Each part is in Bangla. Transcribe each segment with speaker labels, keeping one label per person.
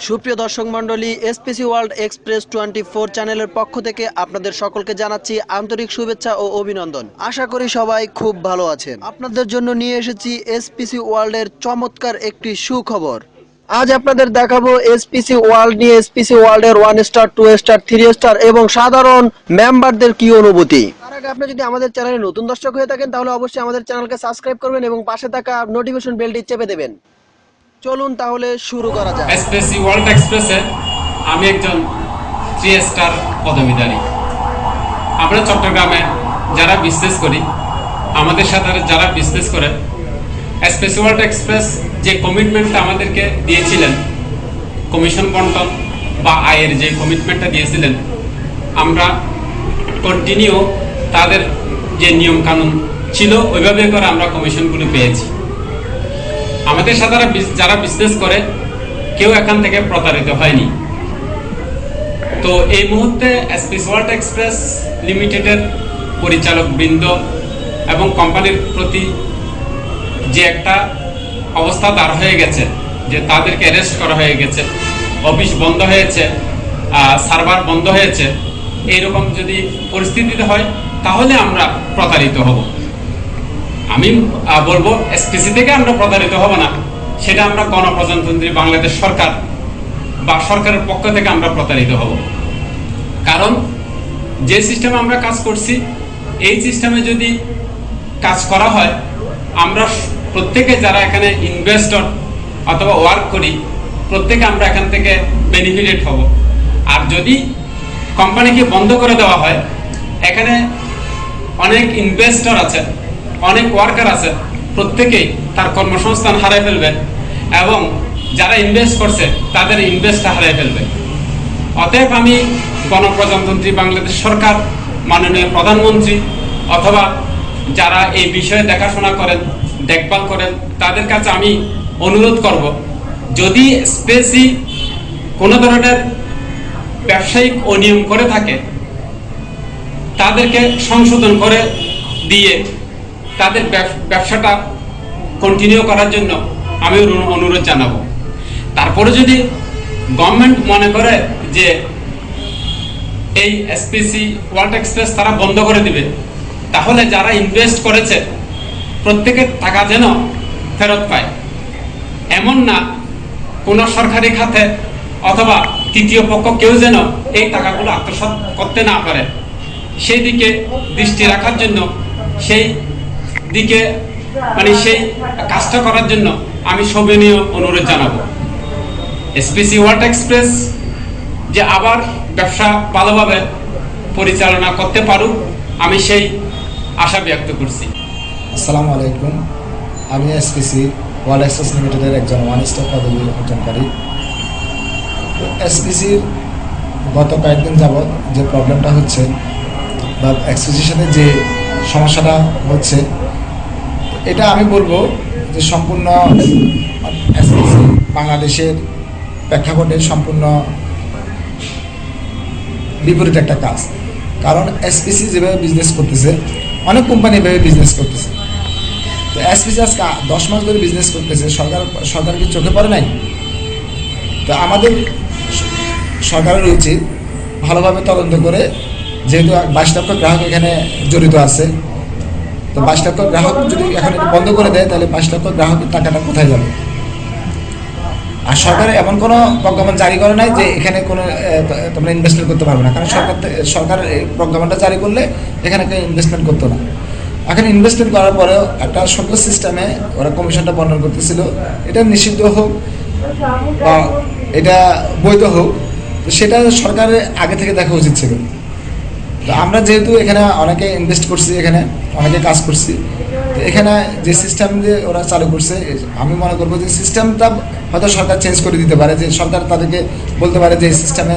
Speaker 1: সুপ্রিয় দর্শক মণ্ডলী, এসপিসি ওয়ার্ল্ড এক্সপ্রেস 24 চ্যানেলের পক্ষ থেকে আপনাদের সকলকে জানাচ্ছি আন্তরিক শুভেচ্ছা ও অভিনন্দন। আশা করি সবাই খুব ভালো আছেন। আপনাদের জন্য নিয়ে এসেছি এসপিসি ওয়ার্ল্ডের চমৎকার একটি সুখবর। আজ আপনাদের দেখাবো এসপিসি ওয়ার্ল্ড নিয়ে এসপিসি ওয়ার্ল্ডের 1 স্টার 2 স্টার 3 স্টার এবং সাধারণ মেম্বারদের কি অনুভূতি। তার আগে আপনি যদি আমাদের চ্যানেলে নতুন দর্শক হয়ে থাকেন তাহলে অবশ্যই আমাদের চ্যানেলকে সাবস্ক্রাইব করবেন এবং পাশে থাকা নোটিফিকেশন বেলটি চেপে দেবেন। চলুন তাহলে শুরু করা যাক।
Speaker 2: এসপিসি ওয়ার্ল্ড এক্সপ্রেসে আমি একজন 3 স্টার পদবীধারী। আমরা চট্টগ্রামে যারা বিজনেস করি, আমাদের সাথে যারা বিজনেস করে, এসপিসি ওয়ার্ল্ড এক্সপ্রেস যে কমিটমেন্টটা আমাদেরকে দিয়েছিলেন, কমিশন বন্টন বা আয়ের যে কমিটমেন্টটা দিয়েছিলেন, আমরা কন্টিনিউ তাদের যে নিয়ম কানুন ছিল ওইভাবে করে আমরা কমিশনগুলো পেয়েছি। আমাদের সাথে যারা বিজনেস করে কেউ এখান থেকে প্রতারিত হয়নি। তো এই মুহূর্তে এসপিসি ওয়ার্ল্ড এক্সপ্রেস লিমিটেডের পরিচালক বৃন্দ এবং কোম্পানির প্রতি যে একটা অবস্থা দাঁড় হয়ে গেছে, যে তাদেরকে অ্যারেস্ট করা হয়ে গেছে, অফিস বন্ধ হয়েছে, সার্ভার বন্ধ হয়েছে, এইরকম যদি পরিস্থিতিতে হয় তাহলে আমরা প্রতারিত হব। আমি বলবো এসপিসি থেকে আমরা প্রতারিত হব না, সেটা আমরা গণপ্রজাতন্ত্রী বাংলাদেশ সরকার বা সরকারের পক্ষ থেকে আমরা প্রতারিত হব। কারণ যে সিস্টেমে আমরা কাজ করছি, এই সিস্টেমে যদি কাজ করা হয়, আমরা প্রত্যেকে যারা এখানে ইনভেস্টর অথবা ওয়ার্ক করি, প্রত্যেকে আমরা এখান থেকে বেনিফিটেড হব। আর যদি কোম্পানিকে বন্ধ করে দেওয়া হয়, এখানে অনেক ইনভেস্টর আছে, অনেক ওয়ার্কার আছে, প্রত্যেকেই তার কর্মসংস্থান হারিয়ে ফেলবে এবং যারা ইনভেস্ট করছে তাদের ইনভেস্টটা হারিয়ে ফেলবে। অতএব আমি গণপ্রজাতন্ত্রী বাংলাদেশ সরকার, মাননীয় প্রধানমন্ত্রী অথবা যারা এই বিষয়ে দেখাশোনা করেন, দেখভাল করেন, তাদের কাছে আমি অনুরোধ করব, যদি স্পেসি কোনো ধরনের ব্যবসায়িক অনিয়ম করে থাকে তাদেরকে সংশোধন করে দিয়ে তাদের ব্যবসাটা কন্টিনিউ করার জন্য আমি অনুরোধ জানাবো। তারপরে যদি গভর্নমেন্ট মনে করে যে এই এসপিসি ওয়ার্ল্ড এক্সপ্রেস তারা বন্ধ করে দিবে, তাহলে যারা ইনভেস্ট করেছে প্রত্যেকের টাকা যেন ফেরত পায়। এমন না কোনো সরকারি খাতে অথবা তৃতীয় পক্ষ কেউ যেন এই টাকাগুলো আত্মসাৎ করতে না পারে, সেই দিকে দৃষ্টি রাখার জন্য, সেই দিকে সেই কাজটা করার জন্য আমি সবিনয় অনুরোধ জানাবো। এসপিসি ওয়ার্ল্ড এক্সপ্রেস যে আবার ব্যবসা ভালোভাবে পরিচালনা করতে পারুক, আমি সেই আশা ব্যক্ত করছি।
Speaker 3: আসসালামু আলাইকুম, আমি এসপিসি ওয়ার্ল্ড এক্সপ্রেস লিমিটেডের একজন 1 স্টার পদবী অর্জনকারী। এসপিসির গত কয়েকদিন যাবৎ যে প্রবলেমটা হচ্ছে বা এক্সপিসির সাথে যে সমস্যাটা হচ্ছে, এটা আমি বলবো যে সম্পূর্ণ এসপিসি বাংলাদেশের প্রেক্ষাপটে সম্পূর্ণ বিপরীত একটা কাজ। কারণ এসপিসি যেভাবে বিজনেস করতেছে, অনেক কোম্পানি এভাবে বিজনেস করতেছে। তো এসপিসি আজকে 10 মাস ধরে বিজনেস করতেছে, সরকার কি চোখে পড়ে নাই? তো আমাদের সরকারের উচিত ভালোভাবে তদন্ত করে, যেহেতু 22 লক্ষ গ্রাহক এখানে জড়িত আছে, তো 22 লক্ষ গ্রাহক যদি এখন বন্ধ করে দেয় তাহলে 22 লক্ষ গ্রাহকের টাকাটা কোথায় যাবে? আর সরকার এমন কোনো প্রজ্ঞাপন জারি করে নাই যে এখানে কোনো তোমরা ইনভেস্টমেন্ট করতে পারবে না। কারণ সরকার এই প্রজ্ঞাপনটা জারি করলে এখানে কেউ ইনভেস্টমেন্ট করতো না। এখন ইনভেস্টমেন্ট করার পরেও একটা সুন্দর সিস্টেমে ওরা কমিশনটা বন্টন করতেছিল। এটা নিষিদ্ধ হোক বা এটা বৈধ হোক, তো সেটা সরকারের আগে থেকে দেখা উচিত ছিল। তো আমরা যেহেতু এখানে অনেকে ইনভেস্ট করছি, এখানে অনেকে কাজ করছি, তো এখানে যে সিস্টেম যে ওরা চালু করছে, আমি মনে করবো যে সিস্টেমটা হয়তো সরকার চেঞ্জ করে দিতে পারে, যে সরকার তাদেরকে বলতে পারে যে এই সিস্টেমে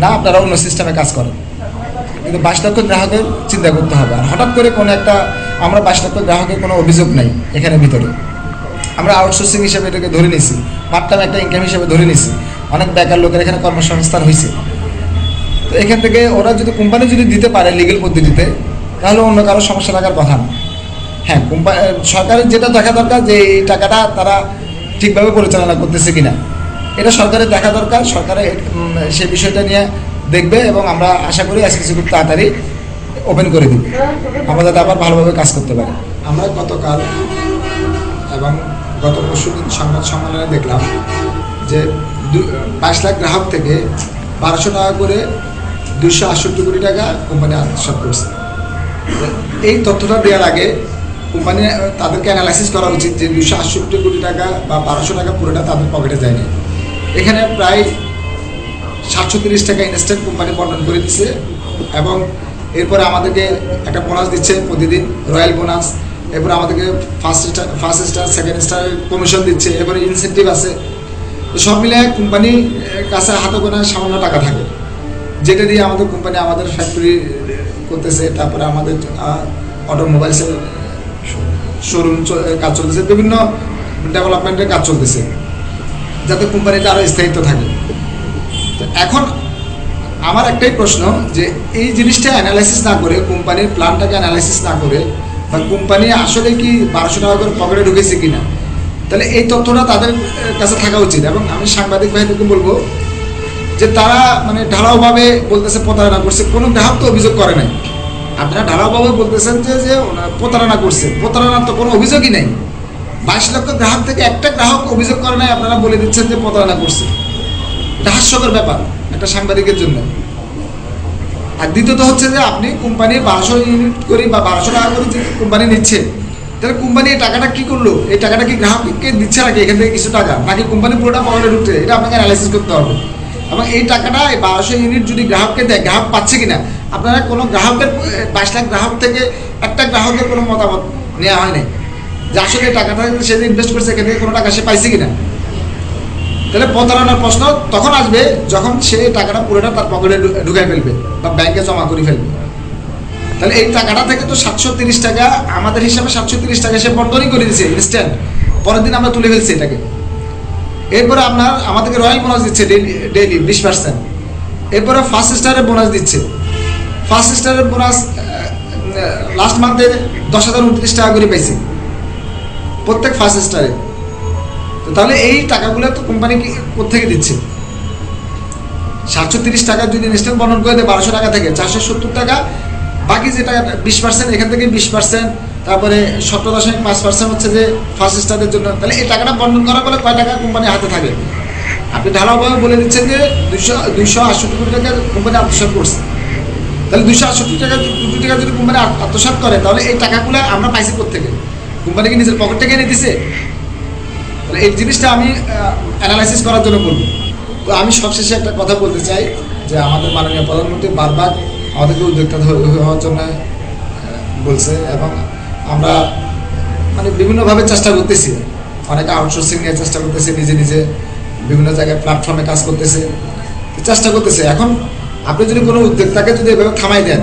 Speaker 3: না, আপনারা অন্য সিস্টেমে কাজ করেন। কিন্তু 22 লক্ষ গ্রাহকের চিন্তা করতে হবে। আর হঠাৎ করে কোনো একটা, আমরা 22 লক্ষ গ্রাহকের কোনো অভিযোগ নাই এখানে ভিতরে, আমরা আউটসোর্সিং হিসেবে এটাকে ধরে নিয়েছি, পার্ট টাইম একটা ইনকাম হিসেবে ধরে নিয়েছি। অনেক বেকার লোকের এখানে কর্মসংস্থান হয়েছে। তো এখান থেকে ওরা যদি কোম্পানি যদি দিতে পারে লিগেল পদ্ধতিতে, তাহলে অন্য কারো সমস্যা থাকার কথা না। হ্যাঁ, সরকারের যেটা দেখা দরকার যে এই টাকাটা তারা ঠিকভাবে পরিচালনা করতেছে কিনা, এটা সরকারের দেখা দরকার। সরকারের সে বিষয়টা নিয়ে দেখবে এবং আমরা আশা করি এসপিসি খুব তাড়াতাড়ি ওপেন করে দিবে, আমরা যাতে আবার ভালোভাবে কাজ করতে পারি। আমরা গতকাল এবং গত পরশুদিন সংবাদ সম্মেলনে দেখলাম যে 22 লাখ গ্রাহক থেকে 1200 টাকা করে 268 কোটি টাকা কোম্পানি আত্মসাৎ করছে। এই তথ্যটা দেওয়ার আগে কোম্পানি তাদেরকে অ্যানালাইসিস করা উচিত যে 268 কোটি টাকা বা 1200 টাকা পুরোটা তাদের পকেটে যায়নি। এখানে প্রায় 730 টাকা ইনস্ট্যান্ট কোম্পানি বন্টন করে দিচ্ছে এবং এরপরে আমাদেরকে একটা বোনাস দিচ্ছে প্রতিদিন, রয়্যাল বোনাস। এরপরে আমাদেরকে first star second star commission দিচ্ছে, এরপরে ইনসেন্টিভ আছে। তো সব মিলে কোম্পানির কাছে হাতে গোনা সামান্য টাকা থাকে, যেটা দিয়ে আমাদের কোম্পানি আমাদের ফ্যাক্টরি করতেছে, তারপরে আমাদের অটোমোবাইলসের শোরুম কাজ চলতেছে, বিভিন্ন ডেভেলপমেন্টের কাজ চলতেছে, যাতে কোম্পানিটা আরও স্থায়িত্ব থাকে। তো এখন আমার একটাই প্রশ্ন যে এই জিনিসটা অ্যানালাইসিস না করে, কোম্পানির প্ল্যানটাকে অ্যানালাইসিস না করে, বা কোম্পানি আসলে কি 1200 টাকা করে পকেটে ঢুকেছে কিনা, তাহলে এই তথ্যটা তাদের কাছে থাকা উচিত। এবং আমি সাংবাদিক ভাইদেরকে বলবো যে তারা মানে ঢালাওভাবে বলতেছে প্রতারণা করছে, কোনো গ্রাহক তো অভিযোগ করে নাই। আপনারা ঢালাওভাবে বলতেছেন যে প্রতারণা করছে, প্রতারণার তো কোনো অভিযোগই নেই। 22 লক্ষ গ্রাহক থেকে একটা গ্রাহক অভিযোগ করে নাই, আপনারা বলে দিচ্ছেন যে প্রতারণা করছে। এটা হাস্যকর ব্যাপার একটা সাংবাদিকের জন্য। আর দ্বিতীয়ত হচ্ছে যে আপনি কোম্পানির 1200 ইউনিট করে বা 1200 টাকা করে যে কোম্পানি নিচ্ছে, তাহলে কোম্পানি এই টাকাটা কী করলো? এই টাকাটা কি গ্রাহককে দিচ্ছে নাকি এখান থেকে কিছু টাকা, নাকি কোম্পানি পুরোটা পকেটে ঢুকছে? এটা আপনাকে অ্যানালাইসিস করতে হবে। এবং এই টাকাটা এই 1200 ইউনিট যদি গ্রাহককে দেয়, গ্রাহক পাচ্ছে কিনা, আপনারা কোনো গ্রাহকের 22 লাখ গ্রাহক থেকে একটা গ্রাহকের কোনো মতামত নেওয়া হয়নি যে আসলে এই টাকাটা সে যে ইনভেস্ট করছে এখান থেকে কোনো টাকা সে পাইছে কিনা। তাহলে প্রতারণার প্রশ্ন তখন আসবে যখন সে টাকাটা পুরোটা তার পকেটে ঢুকাই ফেলবে বা ব্যাংকে জমা করে ফেলবে। তাহলে এই টাকাটা থেকে তো 730 টাকা, আমাদের হিসাবে 730 টাকা সে বন্টনই করে দিচ্ছে ইনস্ট্যান্ট, পরের দিন আমরা তুলে ফেলছি এটাকে। এরপরে আমাদেরকে রয়্যাল বোনাস দিচ্ছে ডেইলি 20%। এরপরে ফার্স্ট স্টারের বোনাস দিচ্ছে। ফার্স্ট স্টারের বোনাস লাস্ট মান্থে 10,029 টাকা করে পাইছি প্রত্যেক ফার্স্ট স্টারে। তো তাহলে এই টাকাগুলো তো কোম্পানি কোথেকে দিচ্ছে? 730 টাকা যদি ইনস্ট্যান্ট বন্টন করে দেয় 1200 টাকা থেকে 470 টাকা, বাকি যে টাকা 20%, এখান থেকে 20%, তারপরে 17.5% হচ্ছে যে ফার্স্ট স্টারের জন্য। তাহলে এই টাকাটা বন্টন করার ফলে কয় টাকা কোম্পানির হাতে থাকে? আপনি ঢালাওভাবে বলে দিচ্ছেন যে 268 কোটি টাকা কোম্পানি আত্মসাৎ করছে। তাহলে 268 কোটি টাকা যদি কোম্পানি আত্মসাৎ করে, তাহলে এই টাকাগুলো আমরা পাইছি কোথেকে? কোম্পানি কি নিজের পকেট থেকে এনে দিছে? তাহলে এই জিনিসটা আমি অ্যানালাইসিস করার জন্য বলবো। তো আমি সবশেষে একটা কথা বলতে চাই যে আমাদের মাননীয় প্রধানমন্ত্রী বারবার আমাদেরকে উদ্যোক্তা হওয়ার জন্য বলছে, এবং আমরা মানে বিভিন্নভাবে চেষ্টা করতেছি। অনেকে আউটসোর্সিং নিয়ে চেষ্টা করতেছে, নিজে নিজে বিভিন্ন জায়গায় প্ল্যাটফর্মে কাজ করতেছে, চেষ্টা করতেছে। এখন আপনি যদি কোনো উদ্যোক্তাকে যদি এভাবে থামাই দেন,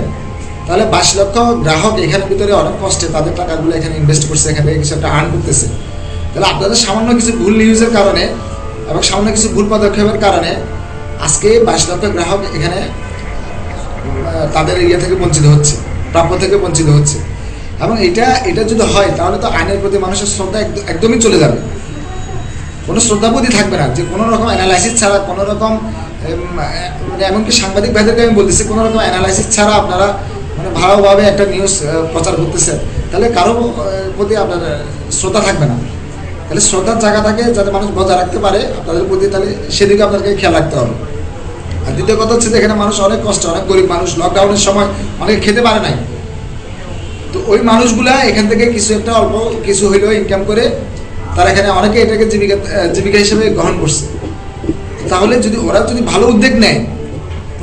Speaker 3: তাহলে 22 লক্ষ গ্রাহক এখানের ভিতরে অনেক কষ্টে তাদের টাকাগুলো এখানে ইনভেস্ট করছে, এখানে কিছু একটা আর্ন করতেছে। তাহলে আপনাদের সামান্য কিছু ভুল নিউজের কারণে এবং সামান্য কিছু ভুল পদক্ষেপের কারণে আজকে 22 লক্ষ গ্রাহক এখানে তাদের ইয়ে থেকে বঞ্চিত হচ্ছে, প্রাপ্য থেকে বঞ্চিত হচ্ছে। এবং এটা যদি হয় তাহলে তো আইনের প্রতি মানুষের শ্রদ্ধা একদমই চলে যাবে, কোনো শ্রদ্ধাবোধই থাকবে না। যে কোনো রকম অ্যানালাইসিস ছাড়া, কোনো রকম মানে এমনকি সাংবাদিক ভাইদেরকে আমি বলতেছি, কোনো রকম অ্যানালাইসিস ছাড়া আপনারা মানে ভালোভাবে একটা নিউজ প্রচার করতেছেন, তাহলে কারো প্রতি আপনার শ্রদ্ধা থাকবে না। তাহলে শ্রদ্ধার জায়গাটাকে যাতে মানুষ বজায় রাখতে পারে আপনাদের প্রতি, তাহলে সেদিকে আপনাদেরকে খেয়াল রাখতে হবে। আর দ্বিতীয় কথা হচ্ছে যে এখানে মানুষ অনেক কষ্ট, অনেক গরিব মানুষ, লকডাউনের সময় অনেকে খেতে পারে নাই। তো ওই মানুষগুলা এখান থেকে কিছু একটা অল্প কিছু হইলেও ইনকাম করে তারা এখানে অনেকে এটাকে জীবিকা হিসেবে গ্রহণ করছে। তাহলে যদি ওরা যদি ভালো উদ্যোগ নেয়,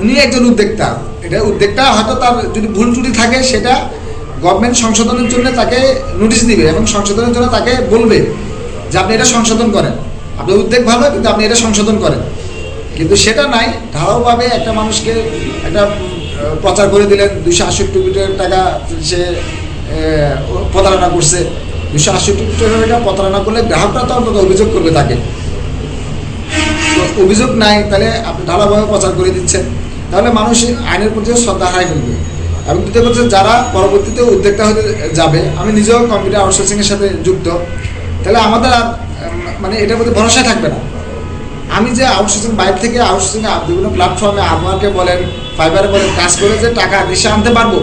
Speaker 3: উনি একজন উদ্যোক্তা, এটা উদ্যোগটা হয়তো তার যদি ভুল ত্রুটি থাকে সেটা গভর্নমেন্ট সংশোধনের জন্য তাকে নোটিশ দিবে এবং সংশোধনের জন্য তাকে বলবে যে আপনি এটা সংশোধন করেন, আপনার উদ্যোগ ভালো কিন্তু আপনি এটা সংশোধন করেন। কিন্তু সেটা নাই, ঢালাওভাবে একটা মানুষকে একটা প্রচার করে দিলেন 268 কোটি টাকা সে প্রতারণা করছে। 268 কোটি টাকা প্রতারণা করলে গ্রাহকরা তো অন্তত অভিযোগ করবে তাকে। তো অভিযোগ নাই, তাহলে আপনি ঢালাওভাবে প্রচার করে দিচ্ছেন, তাহলে মানুষ আইনের প্রতিও শ্রদ্ধা হারাই ফেলবে। এবং দ্বিতীয় হচ্ছে যারা পরবর্তীতে উদ্যোক্তা হতে যাবে, আমি নিজেও কম্পিউটার আউটসোর্সিংয়ের সাথে যুক্ত, তাহলে আমাদের আর মানে এটার প্রতি ভরসা থাকবে না। আমি যে আউটসোর্সিং বাইরে থেকে আউটসোর্সিং বিভিন্ন প্ল্যাটফর্মে আমাকে বলেন, ফাইবারে বলেন, কাজ করে যে টাকা দেশে আনতে পারবো,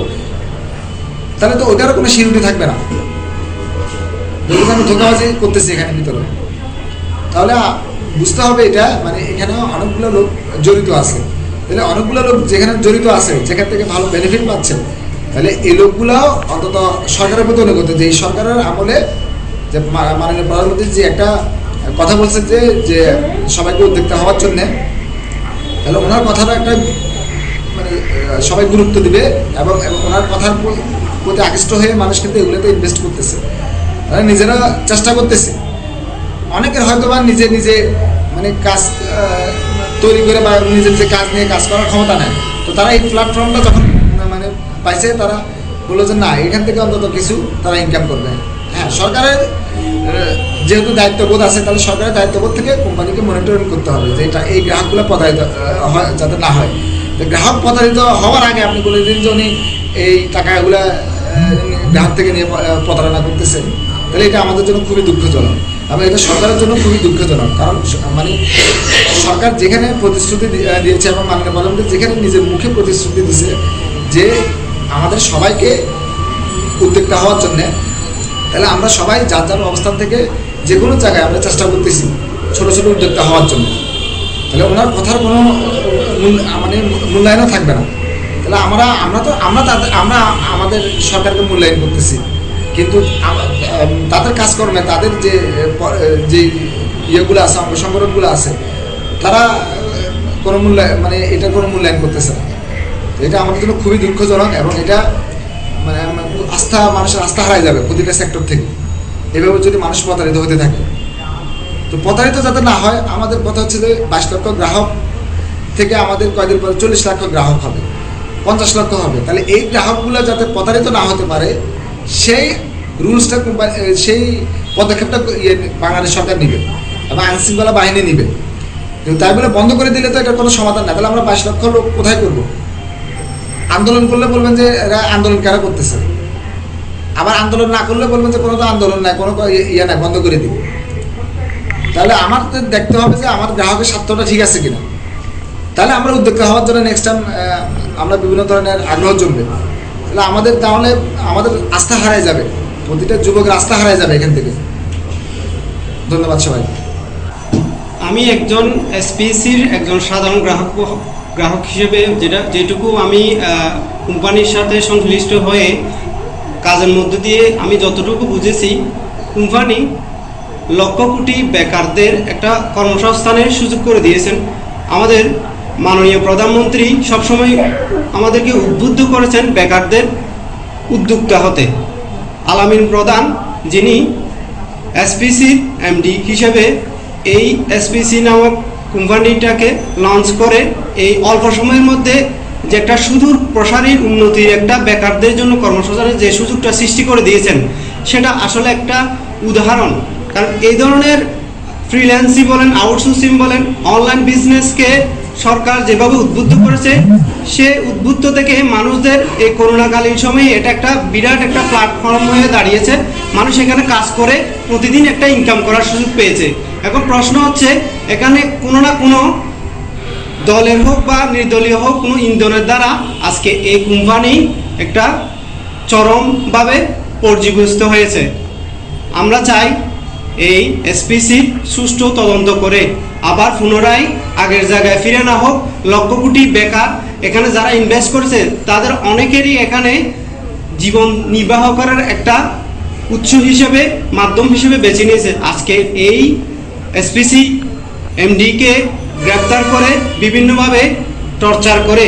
Speaker 3: তাহলে তো ওটারও কোনো সিউরিটি থাকবে না। যদি আমি ধোঁকাবাজি করতেছি এখানে ভিতরে, তাহলে বুঝতে হবে এটা মানে এখানে অনেকগুলো লোক জড়িত আছে। তাহলে অনেকগুলো লোক যেখানে জড়িত আছে, যেখান থেকে ভালো বেনিফিট পাচ্ছে, তাহলে এই লোকগুলাও অন্তত সরকারের প্রতি অনুগত। যে এই সরকারের আমলে যে মাননীয় প্রধানমন্ত্রী যে একটা কথা বলছেন যে সবাইকে উদ্যোক্তা হওয়ার জন্যে, তাহলে ওনার কথাটা একটা মানে সবাই গুরুত্ব দিবে এবং ওনার কথার প্রতি আকৃষ্ট হয়ে মানুষ কিন্তু এগুলোতে ইনভেস্ট করতেছে, তারা নিজেরা চেষ্টা করতেছে। অনেকের হয়তো বা নিজে নিজে মানে কাজ তৈরি করে বা নিজের যে কাজ নিয়ে কাজ করার ক্ষমতা নেয়, তো তারা এই প্ল্যাটফর্মটা যখন মানে পাইছে, তারা বললো যে না, এখান থেকে অন্তত কিছু তারা ইনকাম করবে। হ্যাঁ, সরকারের যেহেতু দায়িত্ববোধ আছে, তাহলে সরকারের দায়িত্ববোধ থেকে কোম্পানিকে মনিটরিং করতে হবে যে এটা এই গ্রাহকগুলো প্রতারিত হয় যাতে না হয়। গ্রাহক প্রতারিত হওয়ার আগে আপনি বলে দিন যে উনি এই টাকাগুলা গ্রাহক থেকে নিয়ে প্রতারণা করতেছেন, তাহলে এটা আমাদের জন্য খুবই দুঃখজনক এবং এটা সরকারের জন্য খুবই দুঃখজনক। কারণ মানে সরকার যেখানে প্রতিশ্রুতি দিয়েছে এবং মাননীয় প্রধানমন্ত্রী যেখানে নিজের মুখে প্রতিশ্রুতি দিয়েছে যে আমাদের সবাইকে উদ্যোক্তা হওয়ার জন্যে, তাহলে আমরা সবাই যার যার অবস্থান থেকে যে কোনো জায়গায় আমরা চেষ্টা করতেছি ছোটো ছোটো উদ্যোক্তা হওয়ার জন্য। তাহলে ওনার কথার কোনো মানে মূল্যায়নও থাকবে না। তাহলে আমরা আমাদের সরকারকে মূল্যায়ন করতেছি, কিন্তু তাদের কাজকর্মে তাদের যে ইয়েগুলো আছে, অঙ্গ সংগঠনগুলো আছে, তারা কোনো মানে এটা কোনো মূল্যায়ন করতেছে না। এটা আমাদের জন্য খুবই দুঃখজনক এবং এটা মানে মানুষের আস্থা হারাই যাবে প্রতিটা সেক্টর থেকে এভাবে যদি মানুষ প্রতারিত হতে থাকে। তো প্রতারিত যাতে না হয়, আমাদের কথা হচ্ছে যে 22 লক্ষ গ্রাহক থেকে আমাদের কয়দিন পরে 40 লক্ষ গ্রাহক হবে, 50 লক্ষ হবে। তাহলে এই গ্রাহকগুলো যাতে প্রতারিত না হতে পারে, সেই রুলসটা সেই পদক্ষেপটা বাংলাদেশ সরকার নেবে এবং আইনশৃঙ্খলা বাহিনী নেবে। কিন্তু তাই বলে বন্ধ করে দিলে তো এটার কোনো সমাধান না। তাহলে আমরা 22 লক্ষ লোক কোথায় করবো? আন্দোলন করলে বলবেন যে এরা আন্দোলন কারা করতেছে, আবার আন্দোলন না করলে বলবেন যে কোনো তো আন্দোলন নাই, কোনো ইয়ে নাই, বন্ধ করে দিব। তাহলে আমার দেখতে হবে যে আমার গ্রাহকের স্বার্থটা ঠিক আছে কিনা, তাহলে আমরা উদ্যোক্তা হওয়ার জন্য নেক্সট টাইম আমরা বিভিন্ন ধরনের আগ্রহ জমবে। তাহলে আমাদের আস্থা হারাই যাবে, প্রতিটা যুবকের আস্থা হারাই যাবে এখান থেকে। ধন্যবাদ সবাই।
Speaker 4: আমি একজন এসপিসির একজন সাধারণ গ্রাহক হিসেবে যেটুকু আমি কোম্পানির সাথে সংশ্লিষ্ট হয়ে কাজের মধ্য দিয়ে আমি যতটুকু বুঝেছি, কোম্পানি লক্ষ কোটি বেকারদের একটা কর্মসংস্থানের সুযোগ করে দিয়েছেন। আমাদের মাননীয় প্রধানমন্ত্রী সবসময় আমাদেরকে উদ্বুদ্ধ করেছেন বেকারদের উদ্যোক্তা হতে। আলামিন প্রধান, যিনি এসপিসির এমডি হিসেবে এই এসপিসি নামক কোম্পানিটাকে লঞ্চ করে এই অল্প সময়ের মধ্যে যে একটা সুদূর প্রসারীর উন্নতির একটা বেকারদের জন্য কর্মসংস্থানের যে সুযোগটা সৃষ্টি করে দিয়েছেন, সেটা আসলে একটা উদাহরণ। কারণ এই ধরনের ফ্রিল্যান্সিং বলেন, আউটসোর্সিং বলেন, অনলাইন বিজনেসকে সরকার যেভাবে উদ্বুদ্ধ করেছে, সে উদ্বুদ্ধ থেকে মানুষদের এই করোনাকালীন সময়ে এটা একটা বিরাট একটা প্ল্যাটফর্ম হয়ে দাঁড়িয়েছে। মানুষ এখানে কাজ করে প্রতিদিন একটা ইনকাম করার সুযোগ পেয়েছে। এখন প্রশ্ন হচ্ছে, এখানে কোনো না কোনো দলের হোক বা নির্দলীয় হোক কোনো ইন্ধনের দ্বারা আজকে এই কোম্পানি একটা চরমভাবে পর্যবস্ত হয়েছে। আমরা চাই এই এসপিসি সুষ্ঠু তদন্ত করে আবার পুনরায় আগের জায়গায় ফিরে না হোক। লক্ষ কোটি বেকার এখানে যারা ইনভেস্ট করেছে, তাদের অনেকেরই এখানে জীবন নির্বাহ করার একটা উৎস হিসেবে, মাধ্যম হিসেবে বেছে নিয়েছে। আজকে এই এসপিসি এমডিকে গ্রেপ্তার করে বিভিন্নভাবে টর্চার করে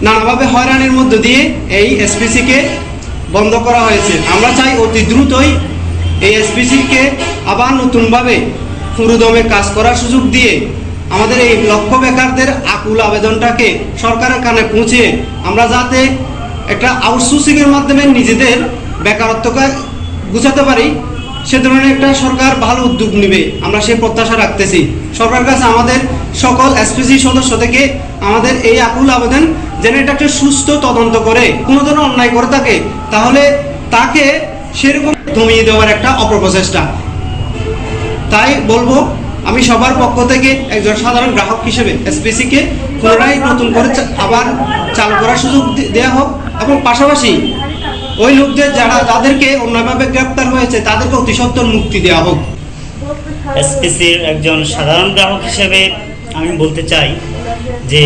Speaker 4: নানাভাবে হয়রানির মধ্য দিয়ে এই এসপিসিকে বন্ধ করা হয়েছে। আমরা চাই অতি দ্রুতই এই এসপিসিকে আবার নতুনভাবে পুরোদমে কাজ করার সুযোগ দিয়ে আমাদের এই লক্ষ বেকারদের আকুল আবেদনটাকে সরকারের কানে পৌঁছে আমরা যাতে একটা আউটসোর্সিংয়ের মাধ্যমে নিজেদের বেকারত্বকে গুছাতে পারি, সে ধরনের একটা সরকার ভালো উদ্যোগ নেবে, আমরা সেই প্রত্যাশা রাখতেছি। সরকারের কাছে আমাদের সকল এসপিসি সদস্য থেকে আমাদের এই আকুল আবেদন, যেন এটা একটা সুস্থ তদন্ত করে কোনো ধরনের অন্যায় করে থাকে, তাহলে তাকে সেরকম দমিয়ে দেওয়ার একটা অপপ্রচেষ্টা। তাই বলবো আমি সবার পক্ষ থেকে একজন সাধারণ গ্রাহক হিসেবে এসপিসিকে পুনরায় নতুন করে আবার চালু করার সুযোগ দেওয়া হোক, এবং পাশাপাশি ওই লোকদের যাদেরকে অন্যভাবে গ্রেপ্তার হয়েছে তাদেরকে অতি সত্বর মুক্তি দেওয়া হোক।
Speaker 5: এসপিসির একজন সাধারণ গ্রাহক হিসেবে আমি বলতে চাই যে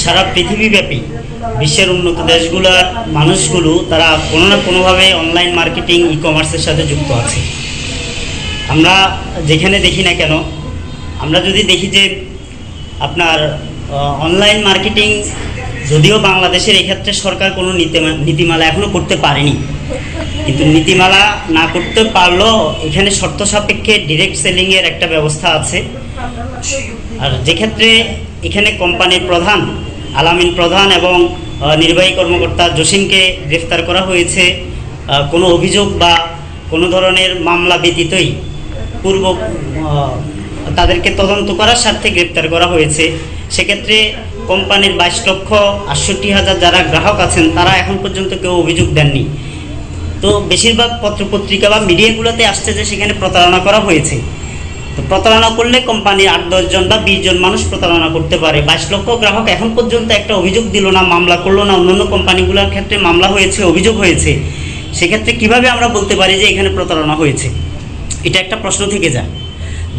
Speaker 5: সারা পৃথিবীব্যাপী বিশ্বের উন্নত দেশগুলোর মানুষগুলো তারা কোনো না কোনোভাবে অনলাইন মার্কেটিং ই কমার্সের সাথে যুক্ত আছে। আমরা যেখানে দেখি না কেন, আমরা যদি দেখি যে আপনার অনলাইন মার্কেটিং, যদিও বাংলাদেশের এক্ষেত্রে সরকার কোনো নীতিমালা এখনও করতে পারেনি, কিন্তু নীতিমালা না করতে পারলেও এখানে শর্ত সাপেক্ষে ডিরেক্ট সেলিংয়ের একটা ব্যবস্থা আছে। আর যেক্ষেত্রে এখানে কোম্পানির প্রধান আলামিন প্রধান এবং নির্বাহী কর্মকর্তা জসিমকে গ্রেফতার করা হয়েছে কোনো অভিযোগ বা কোনো ধরনের মামলা ব্যতীতই, তাদেরকে তদন্ত করার স্বার্থে গ্রেফতার করা হয়েছে। সেক্ষেত্রে কোম্পানির 22,68,000 যারা গ্রাহক আছেন তারা এখন পর্যন্ত কেউ অভিযোগ দেননি। তো বেশিরভাগ পত্রপত্রিকা বা মিডিয়াগুলোতে আসছে যে সেখানে প্রতারণা করা হয়েছে। তো প্রতারণা করলে কোম্পানির 8-10 জন বা 20 জন মানুষ প্রতারণা করতে পারে। 22 লক্ষ গ্রাহক এখন পর্যন্ত একটা অভিযোগ দিল না, মামলা করলো না। অন্যান্য কোম্পানিগুলোর ক্ষেত্রে মামলা হয়েছে, অভিযোগ হয়েছে। সেক্ষেত্রে কিভাবে আমরা বলতে পারি যে এখানে প্রতারণা হয়েছে? এটা একটা প্রশ্ন থেকে যায়।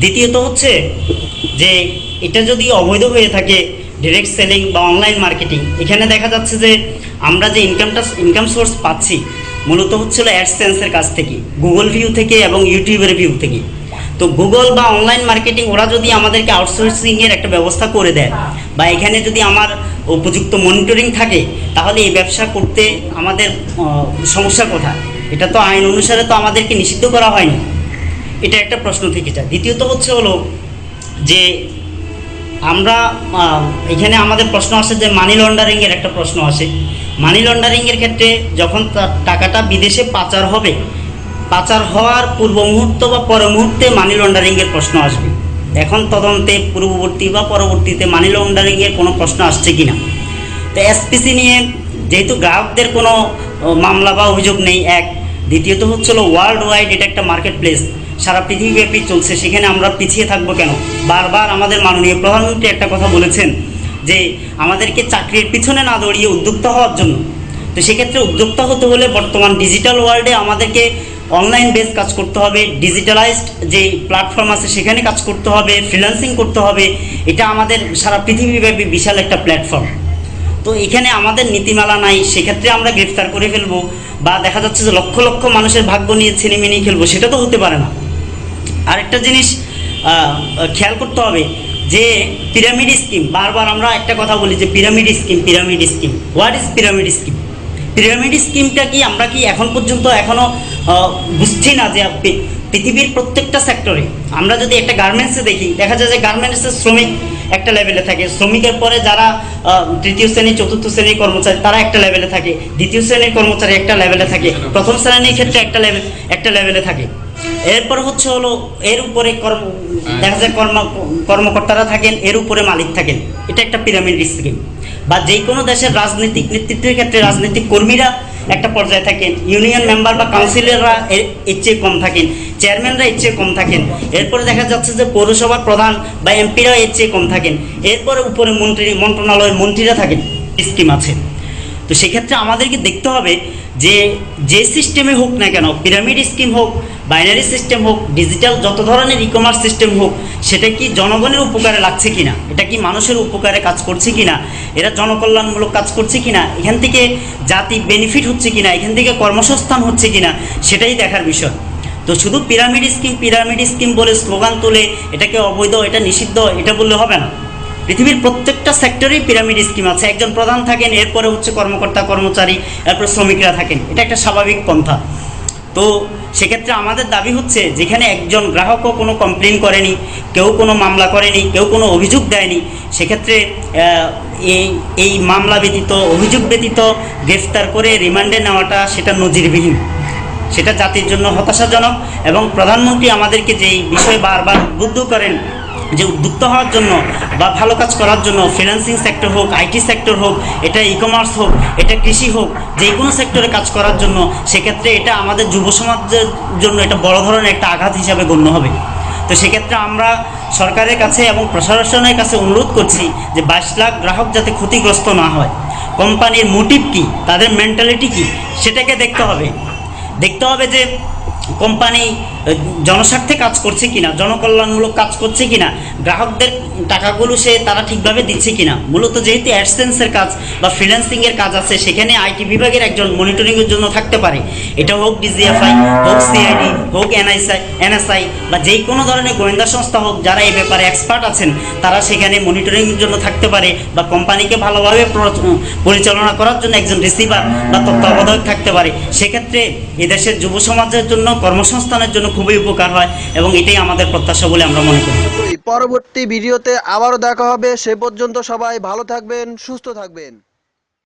Speaker 5: দ্বিতীয়ত হচ্ছে যে এটা যদি অবৈধ হয়ে থাকে ডিরেক্ট সেলিং বা অনলাইন মার্কেটিং, এখানে দেখা যাচ্ছে যে আমরা যে ইনকাম সোর্স পাচ্ছি মূলত হচ্ছিল অ্যাডসেন্সের কাছ থেকে, গুগল ভিউ থেকে এবং ইউটিউবের ভিউ থেকে। তো গুগল বা অনলাইন মার্কেটিং ওরা যদি আমাদেরকে আউটসোর্সিংয়ের একটা ব্যবস্থা করে দেয় বা এখানে যদি আমার উপযুক্ত মনিটরিং থাকে, তাহলে এই ব্যবসা করতে আমাদের সমস্যা কোথায়? এটা তো আইন অনুসারে তো আমাদেরকে নিষিদ্ধ করা হয়নি। এটা একটা প্রশ্ন থেকে যায়। দ্বিতীয়ত হলো যে আমরা এখানে আমাদের প্রশ্ন আসে যে মানি লন্ডারিংয়ের একটা প্রশ্ন আসে। মানি লন্ডারিংয়ের ক্ষেত্রে যখন টাকাটা বিদেশে পাচার হবে, পাচার হওয়ার পূর্ব মুহূর্ত বা পর মুহূর্তে মানি লন্ডারিংয়ের প্রশ্ন আসবে। এখন তদন্তে পূর্ববর্তী বা পরবর্তীতে মানি লন্ডারিংয়ের কোনো প্রশ্ন আসছে কি না। তো এসপিসি নিয়ে যেহেতু গ্রাহকদের কোনো মামলা বা অভিযোগ নেই, এক। দ্বিতীয়ত হলো ওয়ার্ল্ড ওয়াইড এটা একটা মার্কেট প্লেস, সারা পৃথিবীব্যাপী চলছে, সেখানে আমরা পিছিয়ে থাকবো কেন? বারবার আমাদের মাননীয় প্রধানমন্ত্রী একটা কথা বলেছেন যে আমাদেরকে চাকরির পিছনে না দৌড়িয়ে উদ্যোক্তা হওয়ার জন্য। তো সেক্ষেত্রে উদ্যোক্তা হতে হলে বর্তমান ডিজিটাল ওয়ার্ল্ডে আমাদেরকে অনলাইন বেস কাজ করতে হবে, ডিজিটালাইজড যে প্ল্যাটফর্ম আছে সেখানে কাজ করতে হবে, ফ্রিল্যান্সিং করতে হবে। এটা আমাদের সারা পৃথিবীব্যাপী বিশাল একটা প্ল্যাটফর্ম। তো এখানে আমাদের নীতিমালা নাই, সেক্ষেত্রে আমরা গ্রেফতার করে ফেলবো বা দেখা যাচ্ছে যে লক্ষ লক্ষ মানুষের ভাগ্য নিয়ে ছিনিমিনি খেলবো, সেটা তো হতে পারে না। আরেকটা জিনিস খেয়াল করতে হবে যে পিরামিড স্কিম, বারবার আমরা একটা কথা বলি যে pyramid scheme. What is pyramid scheme? Pyramid স্কিমটা কি আমরা কি এখন পর্যন্ত এখনও বুঝছি না যে পৃথিবীর প্রত্যেকটা সেক্টরে আমরা যদি একটা গার্মেন্টসে দেখি, দেখা যায় যে গার্মেন্টসের শ্রমিক একটা লেভেলে থাকে, শ্রমিকের পরে যারা তৃতীয় শ্রেণী চতুর্থ শ্রেণীর কর্মচারী তারা একটা লেভেলে থাকে, দ্বিতীয় শ্রেণীর কর্মচারী একটা লেভেলে থাকে, প্রথম শ্রেণীর ক্ষেত্রে একটা লেভেলে থাকে। এরপর হলো এর উপরে দেখা যায় কর্মকর্তারা থাকেন, এর উপরে মালিক থাকেন। এটা একটা পিরামিড স্কিম। বা যে কোনো দেশের রাজনৈতিক নেতৃত্বের ক্ষেত্রে রাজনৈতিক কর্মীরা একটা পর্যায়ে থাকেন, ইউনিয়ন মেম্বার বা কাউন্সিলররা এর চেয়ে কম থাকেন, চেয়ারম্যানরা এর চেয়ে কম থাকেন। এরপরে দেখা যাচ্ছে যে পৌরসভার প্রধান বা এমপিরা এর চেয়ে কম থাকেন। এরপরে উপরে মন্ত্রণালয়ের মন্ত্রীরা থাকেন। স্কিম আছে। তো সেক্ষেত্রে আমাদেরকে দেখতে হবে যে সিস্টেমে হোক না কেন, পিরামিড স্কিম হোক, বাইনারি সিস্টেম হোক, ডিজিটাল যত ধরনের ই কমার্স সিস্টেম হোক, সেটা কি জনগণের উপকারে লাগছে কিনা, এটা কি মানুষের উপকারে কাজ করছে কিনা, এরা জনকল্যাণমূলক কাজ করছে কিনা, এখান থেকে জাতি বেনিফিট হচ্ছে কিনা, এখান থেকে কর্মসংস্থান হচ্ছে কিনা, সেটাই দেখার বিষয়। তো শুধু পিরামিড স্কিম বলে স্লোগান তুলে এটাকে অবৈধ, এটা নিষিদ্ধ, এটা বললে হবে না। পৃথিবীর প্রত্যেকটা সেক্টরেই পিরামিড স্কিম আছে। একজন প্রধান থাকেন, এরপরে হচ্ছে কর্মকর্তা কর্মচারী, এরপর শ্রমিকরা থাকেন। এটা একটা স্বাভাবিক পন্থা। তো সেক্ষেত্রে আমাদের দাবি হচ্ছে যেখানে একজন গ্রাহকও কোনো কমপ্লেন করেনি, কেউ কোনো মামলা করেনি, কেউ কোনো অভিযোগ দেয়নি, সেক্ষেত্রে এই মামলা ব্যতীত, অভিযোগ ব্যতীত গ্রেফতার করে রিমান্ডে নেওয়াটা সেটা নজিরবিহীন, সেটা জাতির জন্য হতাশাজনক। এবং প্রধানমন্ত্রী আমাদেরকে যেই বিষয়ে বারবার উদ্বুদ্ধ করেন যে উদ্যুক্ত হওয়ার জন্য বা ভালো কাজ করার জন্য, ফিন্যান্সিং সেক্টর হোক, আইটি সেক্টর হোক, এটা ই কমার্স হোক, এটা কৃষি হোক, যে কোনো সেক্টরে কাজ করার জন্য, সেক্ষেত্রে এটা আমাদের যুব সমাজের জন্য এটা বড় ধরনের একটা আঘাত হিসাবে গণ্য হবে। তো তো সেক্ষেত্রে আমরা সরকারের কাছে এবং প্রশাসনের কাছে অনুরোধ করছি যে 22 লাখ গ্রাহক যাতে ক্ষতিগ্রস্ত না হয়। কোম্পানির মোটিভ কী, তাদের মেন্টালিটি কী, সেটাকে দেখতে হবে যে কোম্পানি জনস্বার্থে কাজ করছে কিনা, জনকল্যাণমূলক কাজ করছে কিনা, গ্রাহকদের টাকাগুলো তারা ঠিকভাবে দিচ্ছে কিনা। মূলত যেহেতু অ্যাডসেন্সের কাজ বা ফ্রিল্যান্সিংয়ের কাজ আছে, সেখানে আইটি বিভাগের একজন মনিটরিংয়ের জন্য থাকতে পারে। এটা হোক ডিজিএফআই, হোক সিআইডি, হোক এনএসআই বা যেই কোনো ধরনের গোয়েন্দা সংস্থা হোক, যারা এই ব্যাপারে এক্সপার্ট আছেন, তারা সেখানে মনিটরিংয়ের জন্য থাকতে পারে বা কোম্পানিকে ভালোভাবে পরিচালনা করার জন্য একজন রিসিভার বা তত্ত্বাবধায়ক থাকতে পারে। সেক্ষেত্রে এদেশের যুব সমাজের জন্য, কর্মসংস্থানের জন্য খুবই উপকার হয় এবং এটাই আমাদের প্রত্যাশা বলে আমরা মনে করি।
Speaker 1: পরবর্তী ভিডিওতে আবারও দেখা হবে, সে পর্যন্ত সবাই ভালো থাকবেন, সুস্থ থাকবেন।